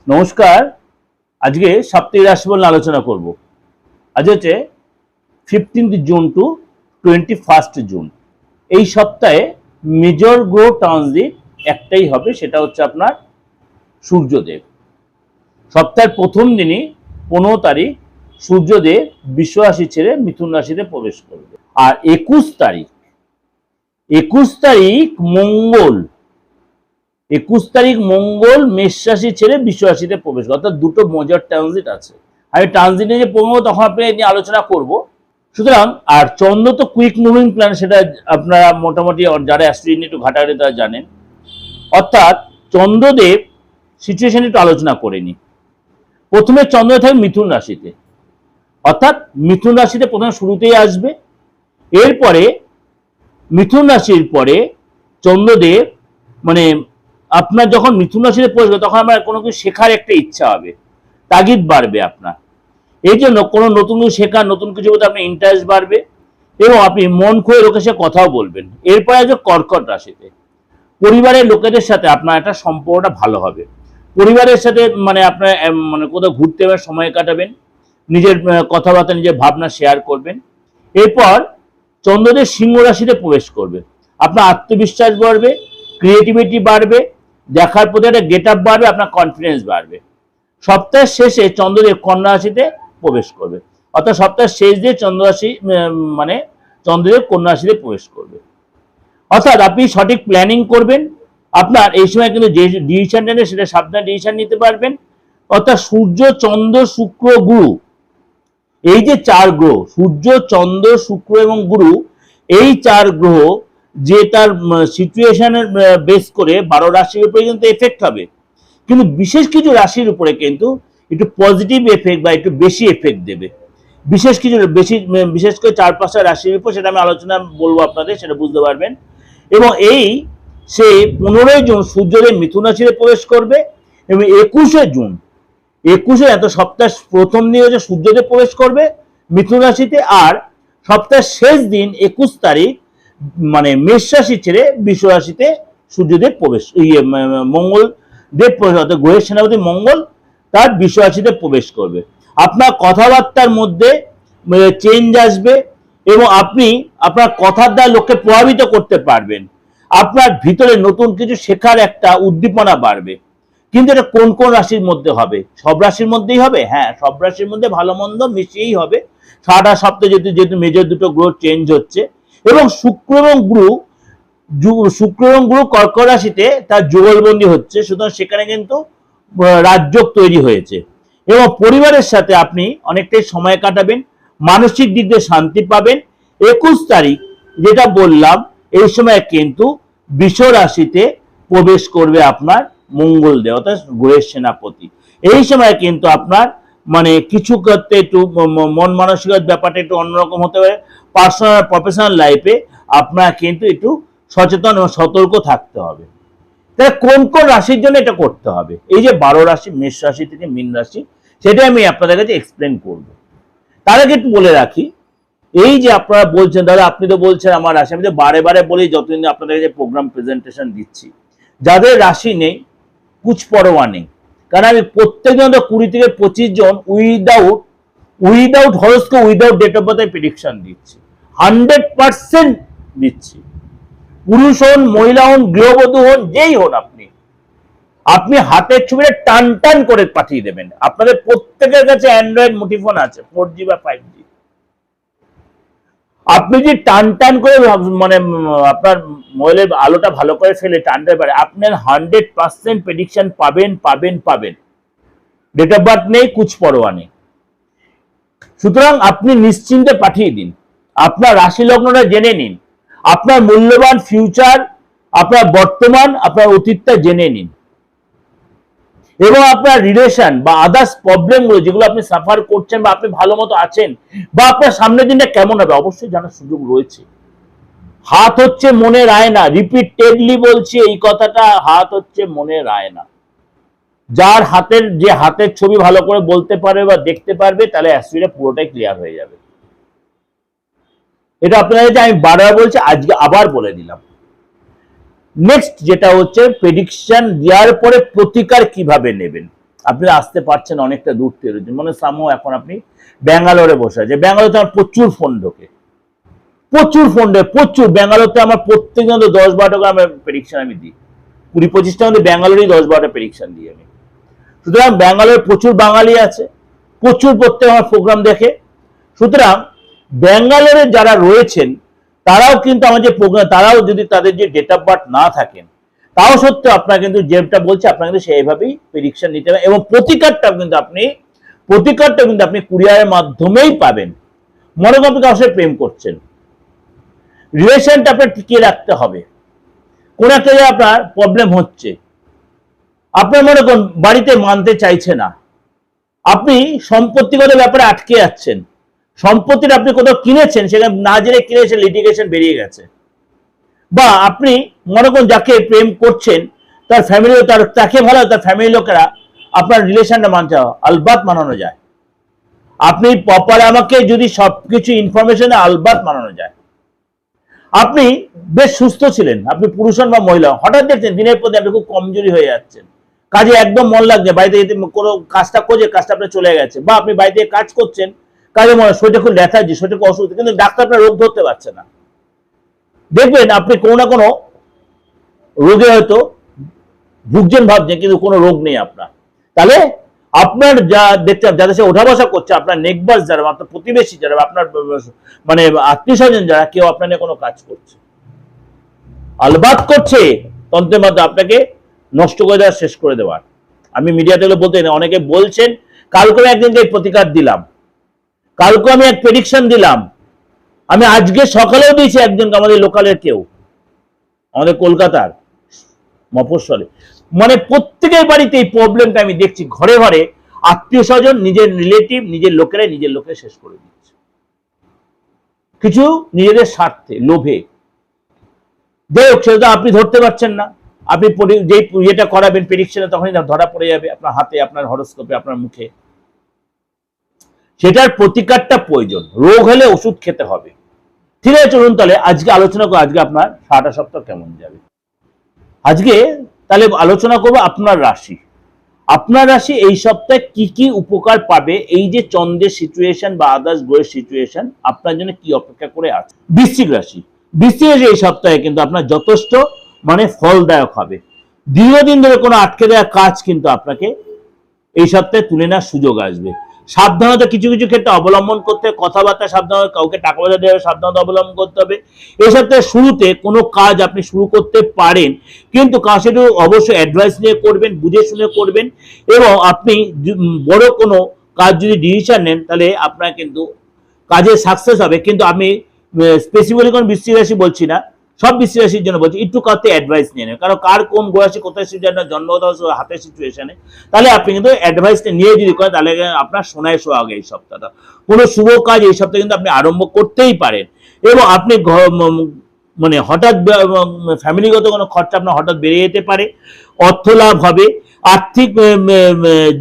নমস্কার। আজকে সাপ্তাহিক রাশিফল নিয়ে আলোচনা করব। আজ হচ্ছে 15 জুন টু 21 জুন। এই সপ্তাহে মেজর গ্রহ ট্রানজিট একটাই হবে, সেটা হচ্ছে আপনার সূর্যদেব। সপ্তাহের প্রথম দিনই 15 তারিখ সূর্যদেব বৃষ রাশি ছেড়ে মিথুন রাশিতে প্রবেশ করবে। আর 21 তারিখ মঙ্গল মেষ রাশি ছেড়ে বৃষ রাশিতে প্রবেশ করে, অর্থাৎ দুটো মেজর ট্রানজিট আছে। আমি ট্রানজিটে যে পড়বো তখন আপনি নিয়ে আলোচনা করব। সুতরাং আর চন্দ্র তো কুইক মুভিং প্ল্যানেট, সেটা আপনারা মোটামুটি যারা অ্যাস্ট্রোলজি একটু ঘাটাঘাটি তারা জানেন। অর্থাৎ চন্দ্রদেব সিচুয়েশন একটু আলোচনা করে নি। প্রথমে চন্দ্র থাকবে মিথুন রাশিতে, অর্থাৎ মিথুন রাশিতে প্রথমে শুরুতেই আসবে। এরপরে মিথুন রাশির পরে চন্দ্রদেব মানে আপনার যখন মিথুন রাশিতে পড়বে তখন আমার কোনো কিছু শেখার একটা ইচ্ছা হবে, তাগিদ বাড়বে আপনার। এই জন্য কোনো নতুন কিছু শেখার, নতুন কিছু বলতে আপনার ইন্টারেস্ট বাড়বে এবং আপনি মন খুলে লোকের সাথে কথাও বলবেন। এরপরে আছে কর্কট রাশিতে। পরিবারের লোকেদের সাথে আপনার একটা সম্পর্কটা ভালো হবে। পরিবারের সাথে মানে আপনার মানে কোথাও ঘুরতে যাবেন, সময় কাটাবেন, নিজের কথাবার্তা, নিজের ভাবনা শেয়ার করবেন। এরপর চন্দ্রদেব সিংহ রাশিতে প্রবেশ করবে। আপনার আত্মবিশ্বাস বাড়বে, ক্রিয়েটিভিটি বাড়বে, দেখার প্রতি একটা গেট আপ বাড়বে, আপনার কনফিডেন্স বাড়বে। সপ্তাহের শেষে চন্দ্রদেব কন্যা রাশিতে প্রবেশ করবে, অর্থাৎ সপ্তাহের শেষ দিয়ে চন্দ্রদেব কন্যা রাশিতে প্রবেশ করবে। অর্থাৎ আপনি সঠিক প্ল্যানিং করবেন। আপনার এই সময় কিন্তু যে ডিসিশন নেন সেটা সাবধানে ডিসিশন নিতে পারবেন। অর্থাৎ সূর্য, চন্দ্র, শুক্র, গুরু, এই যে চার গ্রহ, সূর্য, চন্দ্র, শুক্র এবং গুরু, এই চার গ্রহ যে তার সিচুয়েশনের বেস করে 12 রাশির উপরে কিন্তু এফেক্ট হবে। কিন্তু বিশেষ কিছু রাশির উপরে কিন্তু একটু পজিটিভ এফেক্ট বা একটু বেশি এফেক্ট দেবে। বিশেষ করে 4-5টা রাশির উপর, সেটা আমি আলোচনা বলবো আপনাদের, সেটা বুঝতে পারবেন। এবং এই সেই 15 জুন সূর্যদেব মিথুন রাশিতে প্রবেশ করবে এবং 21 জুন এত সপ্তাহ প্রথম দিন হচ্ছে সূর্যদেব প্রবেশ করবে মিথুন রাশিতে। আর সপ্তাহের শেষ দিন 21 তারিখ মানে মেষ রাশি ছেড়ে বৃষ রাশিতে সূর্যদেব প্রবেশ, মঙ্গল দেব প্রবেশ, অর্থাৎ গ্রহের সেনাপতি মঙ্গল তার বৃষ রাশিতে প্রবেশ করবে। আপনার কথাবার্তার মধ্যে চেঞ্জ আসবে এবং আপনি আপনার কথার দ্বারা লোককে প্রভাবিত করতে পারবেন। আপনার ভিতরে নতুন কিছু শেখার একটা উদ্দীপনা বাড়বে। কিন্তু এটা কোন কোন রাশির মধ্যে হবে? সব রাশির মধ্যেই হবে? হ্যাঁ, সব রাশির মধ্যে ভালো মন্দ মিশিয়েই হবে। সারাটা সপ্তাহে যেহেতু মেজর দুটো গ্রহ চেঞ্জ হচ্ছে এবং শুক্র এবং গুরু কর্কট রাশিতে তার যুগলবন্দী হচ্ছে, সুতরাং সেখানে কিন্তু রাজযোগ তৈরি হয়েছে এবং পরিবারের সাথে আপনি অনেকটাই সময় কাটাবেন, মানসিক দিক দিয়ে শান্তি পাবেন। 21 তারিখ যেটা বললাম, এই সময় কিন্তু বৃষ রাশিতে প্রবেশ করবে আপনার মঙ্গল দেব, অর্থাৎ গ্রহের সেনাপতি। এই সময় কিন্তু আপনার মানে কিছু করতে একটু মন মানসিকতার ব্যাপারটা একটু অন্যরকম হতে পারে। পার্সোনাল প্রফেশনাল লাইফে আপনার কিন্তু একটু সচেতন এবং সতর্ক থাকতে হবে। তাহলে কোন কোন রাশির জন্য এটা করতে হবে? এই যে 12 রাশি, মেষ রাশি থেকে মীন রাশি, সেটা আমি আপনাদের কাছে এক্সপ্লেন করব। তার আগে একটু বলে রাখি, এই যে আপনারা বলছেন দাদা আপনি তো বলছেন আমার রাশি, আমি তো বারে বারে বলি যতদিন আপনাদের কাছে প্রোগ্রাম প্রেজেন্টেশন দিচ্ছি, যাদের রাশি নেই কুছ পরোয়া নেই। কারণ আমি প্রত্যেকজন 20 থেকে 25 জন without horoscope, without date of birth prediction দিচ্ছি, 100% দিচ্ছি। পুরুষ হন, মহিলা হন, গৃহবধূ হন, যেই হন, আপনি হাতের ছবিটা টান টান করে পাঠিয়ে দেবেন। আপনাদের প্রত্যেকের কাছে অ্যান্ড্রয়েড মুঠিফোন আছে, 4G বা 5G। আপনি যদি টান টান করে মানে আপনার মোবাইলের আলোটা ভালো করে ফেলে টানতে পারে, আপনার 100% প্রেডিকশন পাবেন। ডেট অফ বার্থ নেই, কুছ পরোয়া নেই। সুতরাং আপনি নিশ্চিন্তে পাঠিয়ে দিন, আপনার রাশি লগ্নটা জেনে নিন, আপনার মূল্যবান ফিউচার, আপনার বর্তমান, আপনার অতীতটা জেনে নিন এবং আপনার রিলেশন বা আদার্স প্রবলেমগুলো যেগুলো আপনি সাফার করছেন বা আপনি ভালো মতো আছেন বা আপনার সামনের দিনটা কেমন হবে অবশ্যই জানার সুযোগ রয়েছে। হাত হচ্ছে মনের আয়না, রিপিটেডলি বলছি এই কথাটা, হাত হচ্ছে মনের আয়না। যার হাতের ছবি ভালো করে বলতে পারবে বা দেখতে পারবে, তাহলে অ্যাস্ট্রোলজিটা পুরোটাই ক্লিয়ার হয়ে যাবে। এটা আপনাদের আমি বারবার বলছি, আজকে আবার বলে দিলাম। নেক্সট যেটা হচ্ছে প্রেডিকশন দেওয়ার পরে প্রতিকার কিভাবে নেবেন। আপনি আসতে পারছেন অনেকটা দূর থেকে, মানে সামো এখন আপনি ব্যাঙ্গালোরে বসে আছে, ব্যাঙ্গালোরে আমার প্রচুর ফোন ঢোকে, প্রচুর ফোন ঢোকে, প্রচুর। ব্যাঙ্গালোরতে আমার প্রত্যেকজন 10-12টা করে আমার প্রেডিকশন আমি দিই, 20-25টা মধ্যে ব্যাঙ্গালোরেই 10-12টা প্রেডিকশন দিই আমি। সুতরাং ব্যাঙ্গালোরে প্রচুর বাঙালি আছে, প্রচুর প্রত্যেক আমার প্রোগ্রাম দেখে। সুতরাং ব্যাঙ্গালোরে যারা রয়েছেন তারাও কিন্তু আমার যে প্রোগ্রাম, তারাও যদি তাদের যে ডেট অফ বার্থ না থাকেন, তাও সত্ত্বেও আপনার কিন্তু যেটা বলছে আপনার কিন্তু সেইভাবেই প্রেডিকশন নিতে হবে, এবং প্রতিকারটাও কিন্তু আপনি কুরিয়ারের মাধ্যমেই পাবেন। মনে করেন আপনি কারোর সাথে প্রেম করছেন, রিলেশনটা আপনার টিকিয়ে রাখতে হবে, কোন একটা জায়গায় আপনার প্রবলেম হচ্ছে, আপনার মনে করুন বাড়িতে মানতে চাইছে না, আপনি সম্পত্তিগত ব্যাপারে আটকে যাচ্ছেন, সম্পত্তিটা আপনি কোথাও কিনেছেন, সেখানে না জেনে কিনেছেন, লিটিগেশন বেরিয়ে গেছে, বা আপনি মনে করুন যাকে প্রেম করছেন তার ফ্যামিলি, তাকে ভালো, তার ফ্যামিলি লোকেরা আপনার রিলেশনটা মানতে আলবাত মানানো যায়। আপনি প্রপার আমাকে যদি সবকিছু ইনফরমেশন আলবাত মানানো যায়। আপনি বেশ সুস্থ ছিলেন, আপনি পুরুষ হন বা মহিলা, হঠাৎ দেখছেন দিনের পর দিন আপনি খুব কমজোরি হয়ে যাচ্ছেন, কাজে একদম মন লাগছে, বাড়িতে কোনো কাজটা করছে, কাজটা আপনার চলে গেছে, বা আপনি বাড়িতে কাজ করছেন, কাজে মনে শরীরটা খুব লেথার্জি, শরীরটা খুব অসুস্থ, কিন্তু ডাক্তার আপনার রোগ ধরতে পারছে না। দেখবেন আপনি কোনো না কোনো রোগে হয়তো ভুগছেন ভাবছেন, কিন্তু কোনো রোগ নেই আপনার। তাহলে আপনার যা দেখতে যাদের সাথে ওঠা বসা করছে, আপনার নেকবাস যারা, আপনার প্রতিবেশী যারা, আপনার মানে আত্মীয় স্বজন যারা, কেউ আপনার নিয়ে কোনো কাজ করছে, আলবাত করছে তন্ত্রের মধ্যে আপনাকে নষ্ট করে দেওয়া, শেষ করে দেওয়ার। আমি মিডিয়াতে বলতে অনেকে বলছেন, কালকে আমি একদিনকে প্রতিকার দিলাম, কালকে আমি এক প্রেডিকশন দিলাম, আমি আজকে সকালেও দিয়েছি একজনকে, আমাদের লোকালের কেউ, আমাদের কলকাতার মফস্বলে, মানে প্রত্যেকের বাড়িতে এই প্রবলেমটা আমি দেখছি, ঘরে ঘরে আত্মীয় স্বজন, নিজের রিলেটিভ, নিজের লোকেরা শেষ করে দিচ্ছে, কিছু নিজেদের স্বার্থে, লোভে। যাই হোক, সেটা আপনি ধরতে পারছেন না, আপনি যে ইয়েটা করাবেন প্রেডিকশনে, তখনই ধরা পড়ে যাবে আপনার হাতে, আপনার হরোস্কোপে, আপনার মুখে। সেটার প্রতিকারটা প্রয়োজন, রোগ হলে ওষুধ খেতে হবে। ঠিক আছে, চলুন তাহলে আজকে আলোচনা করবো, আজকে আপনার সারাটা সপ্তাহ কেমন যাবে। আজকে তাহলে আলোচনা করবো আপনার রাশি, আপনার রাশি এই সপ্তাহে কি কি উপকার পাবে, এই যে চন্দ্রের সিচুয়েশন বা আদার্স গ্রহের সিচুয়েশন আপনার জন্য কি অপেক্ষা করে আছে। বৃশ্চিক রাশি, বৃশ্চিক রাশি এই সপ্তাহে কিন্তু আপনার যথেষ্ট মানে ফলদায়ক হবে। দীর্ঘদিন ধরে কোনো আটকে দেওয়া কাজ কিন্তু আপনাকে এই সপ্তাহে তুলে নেওয়ার সুযোগ আসবে। সাবধানতা কিছু কিছু ক্ষেত্রে অবলম্বন করতে হবে, কথাবার্তা সাবধান, কাউকে টাকা পয়সা দেওয়া সাবধানতা অবলম্বন করতে হবে। এই সপ্তাহে শুরুতে কোনো কাজ আপনি শুরু করতে পারেন, কিন্তু কাজ সেটা অবশ্যই অ্যাডভাইস নিয়ে করবেন, বুঝে শুনে করবেন, এবং আপনি বড় কোনো কাজ যদি ডিসিশন নেন, তাহলে আপনার কিন্তু কাজে সাকসেস হবে। কিন্তু আমি স্পেসিফিক্যালি কোনো বৃশ্চিক রাশি বলছি না, সব বৃশ্চিক রাশির জন্য বলছি, একটু কাউকে অ্যাডভাইস নিয়ে নেন, কারণ কার কোন রাশি কোথায় জন্মগত হাতের সিচুয়েশনে, তাহলে আপনি কিন্তু অ্যাডভাইসটা নিয়ে যদি করেন, তাহলে আপনার সোনায় সোহাগে এই সপ্তাহটা। কোনো শুভ কাজ এই সপ্তাহে কিন্তু আপনি আরম্ভ করতেই পারেন, এবং আপনি মানে হঠাৎ ফ্যামিলিগত কোনো খরচা আপনার হঠাৎ বেড়ে যেতে পারে, অর্থ লাভ হবে, আর্থিক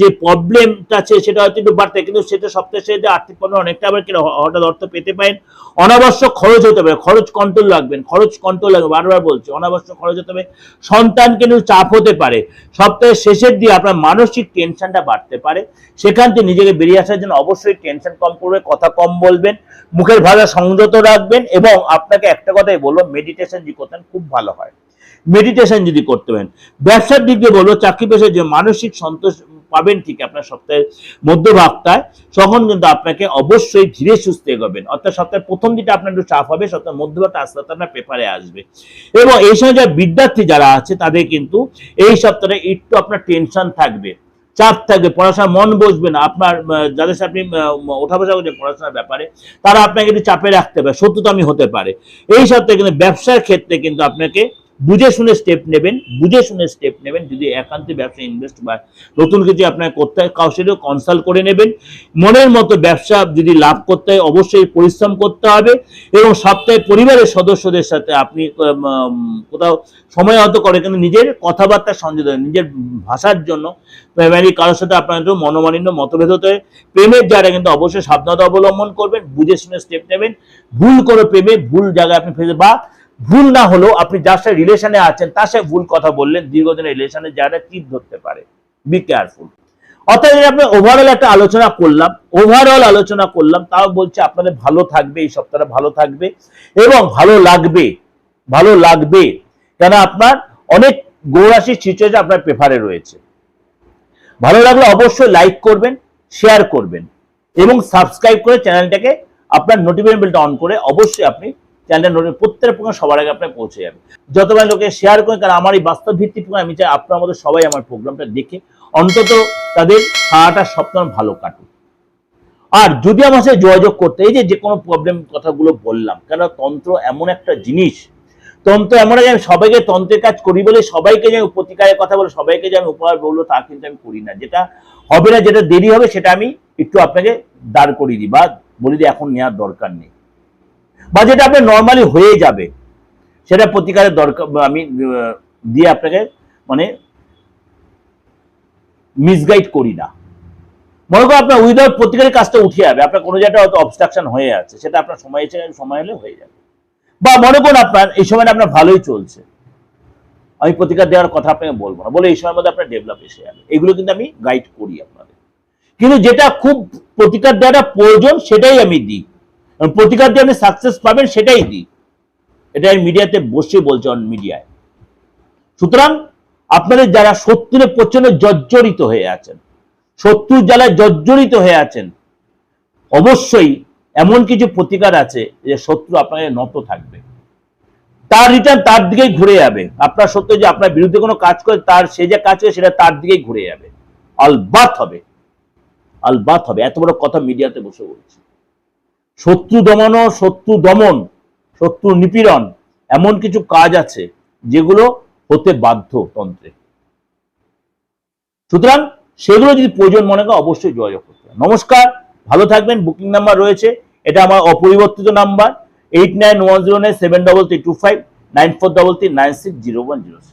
যে প্রবলেমটা আছে সেটা হয়তো একটু বাড়তে, কিন্তু সেটা সপ্তাহে সে আর্থিক প্রবলেম অনেকটা আবার হঠাৎ অর্থ পেতে পারেন। অনাবশ্যক খরচ হতে পারে, খরচ কন্ট্রোল রাখবেন, খরচ কন্ট্রোল রাখবেন, বারবার বলছি, অনাবশ্যক খরচ হতে পারে, সন্তান কিন্তু চাপ হতে পারে, সপ্তাহের শেষের দিকে আপনার মানসিক টেনশনটা বাড়তে পারে, সেখান থেকে নিজেকে বেরিয়ে আসার জন্য অবশ্যই টেনশন কম করবে, কথা কম বলবেন, মুখের ভাষা সংযত রাখবেন, এবং আপনাকে একটা কথাই বলবো, মেডিটেশন যদি করতেন খুব ভালো হয়, মেডিটেশন যদি করতে পারেন। ব্যবসার দিক দিয়ে বলবো, চাকরি পেশায় যে মানসিক সন্তোষ পাবেন ঠিক আপনার সপ্তাহের মধ্যভাগটায়, তখন কিন্তু আপনাকে অবশ্যই ধীরে সুস্থে এগোবেন, অর্থাৎ সপ্তাহের প্রথম দিকে আপনার একটু চাপ হবে, সপ্তাহের মধ্যভাগটা আস্তে আস্তে আপনার পেপারে আসবে। এবং এই সময় যারা বিদ্যার্থী যারা আছে তাদের কিন্তু এই সপ্তাহে একটু আপনার টেনশন থাকবে, চাপ থাকবে, পড়াশোনা মন বসবে না, আপনার যাদের সাথে আপনি ওঠা বসা করছেন পড়াশোনার ব্যাপারে, তারা আপনাকে একটু চাপে রাখতে পারে, শত্রুতামি হতে পারে। এই সপ্তাহে কিন্তু ব্যবসার ক্ষেত্রে কিন্তু আপনাকে বুঝে শুনে স্টেপ নেবেন, যদি একান্তে ব্যবসা ইনভেস্ট বা নতুন কিছু আপনাকে করতে হয়, কারো সেটাও কনসাল্ট করে নেবেন। মনের মতো ব্যবসা যদি লাভ করতে হয়, অবশ্যই পরিশ্রম করতে হবে, এবং সপ্তাহে পরিবারের সদস্যদের সাথে আপনি কোথাও সময় হয়তো করে, কিন্তু নিজের কথাবার্তা সংযোজন, নিজের ভাষার জন্য কারোর সাথে আপনার একটু মনোমালিন্য মতভেদ হতে হয়। প্রেমের জায়গা কিন্তু অবশ্যই সাবধানতা অবলম্বন করবেন, বুঝে শুনে স্টেপ নেবেন। ভুল করে প্রেমে ভুল জায়গায় আপনি ফেসে, বা ভুল না হলেও আপনি যার সাথে রিলেশনে আছেন তার সাথে ভুল কথা বললেন, দীর্ঘদিনের রিলেশনের জায়গাটা চিট ধরতে পারে, বি কেয়ারফুল। অর্থাৎ আপনি ওভারঅল একটা ওভারঅল আলোচনা করলাম, তাও বলছে আপনাদের ভালো থাকবে, এই সপ্তাহটা ভালো থাকবে এবং ভালো লাগবে কেন আপনার অনেক গৌরাশির সিচুয়েশন আপনার পেপারে রয়েছে। ভালো লাগলে অবশ্যই লাইক করবেন, শেয়ার করবেন এবং সাবস্ক্রাইব করে চ্যানেলটাকে আপনার নোটিফিকেশন বেলটা অন করে অবশ্যই আপনি চ্যানেলটা প্রত্যেক প্রোগ্রাম সবার আগে আপনার পৌঁছে যাবে। যতবার লোকে শেয়ার করেন, কারণ আমার এই বাস্তব ভিত্তিক প্রোগ্রাম, আমি চাই আপনার মধ্যে সবাই আমার প্রোগ্রামটা দেখে অন্তত তাদের সারাটা সপ্তাহ ভালো কাটুক। আর যদি আমার সাথে যোগাযোগ করতে, এই যে কোনো প্রবলেম কথাগুলো বললাম, কেন তন্ত্র এমন একটা জিনিস, তন্ত্র এমন আমি সবাইকে তন্ত্রের কাজ করি বলে সবাইকে যে প্রতিকারের কথা বলে সবাইকে যে আমি উপহার বলবো তা কিন্তু আমি করি না। যেটা হবে না, যেটা দেরি হবে, সেটা আমি একটু আপনাকে দাঁড় করিয়ে দিই বা বলি যে এখন নেওয়ার দরকার নেই, বা যেটা আপনার নর্মালি হয়ে যাবে সেটা প্রতিকারের দরকার আমি দিয়ে আপনাকে মানে মিসগাইড করি না। মনে করো আপনার উইদাউট প্রতিকারের কাজটা উঠে যাবে, আপনার কোনো জায়গাটা হয়তো অবস্ট্রাকশন হয়ে আছে, সেটা আপনার সময় হলে হয়ে যাবে। বা মনে করুন আপনার এই সময় আপনার ভালোই চলছে, আমি প্রতিকার দেওয়ার কথা আপনাকে বলবো না, বলে এই সময়ের মধ্যে আপনার ডেভেলপ এসে যাবে, এগুলো কিন্তু আমি গাইড করি আপনাদের। কিন্তু যেটা খুব প্রতিকার দেওয়াটা প্রয়োজন সেটাই আমি দিই, প্রতিকার দিয়ে আপনি সাকসেস পাবেন সেটাই দিই, এটা আমি মিডিয়াতে বসে বলছি, অন মিডিয়ায়। সুতরাং আপনাদের যারা শত্রুরে প্রচন্ড জর্জরিত হয়ে আছেন, শত্রুর জ্বালায় জর্জরিত হয়ে আছেন, অবশ্যই এমন কিছু প্রতিকার আছে যে শত্রু আপনাকে নত থাকবে, তার রিটার্ন তার দিকেই ঘুরে যাবে। আপনার শত্রু যে আপনার বিরুদ্ধে কোনো কাজ করে, তার সে যে কাজ করে সেটা তার দিকেই ঘুরে যাবে, আলবাত হবে। এত বড় কথা মিডিয়াতে বসে বলছি। শত্রু দমন, শত্রু নিপীড়ন, এমন কিছু কাজ আছে যেগুলো হতে বাধ্য তন্ত্রে। সুতরাং সেগুলো যদি প্রয়োজন মনে করে অবশ্যই যোগাযোগ করতে হবে। নমস্কার, ভালো থাকবেন। বুকিং নাম্বার রয়েছে, এটা আমার অপরিবর্তিত নাম্বার 8910973325 9433960106।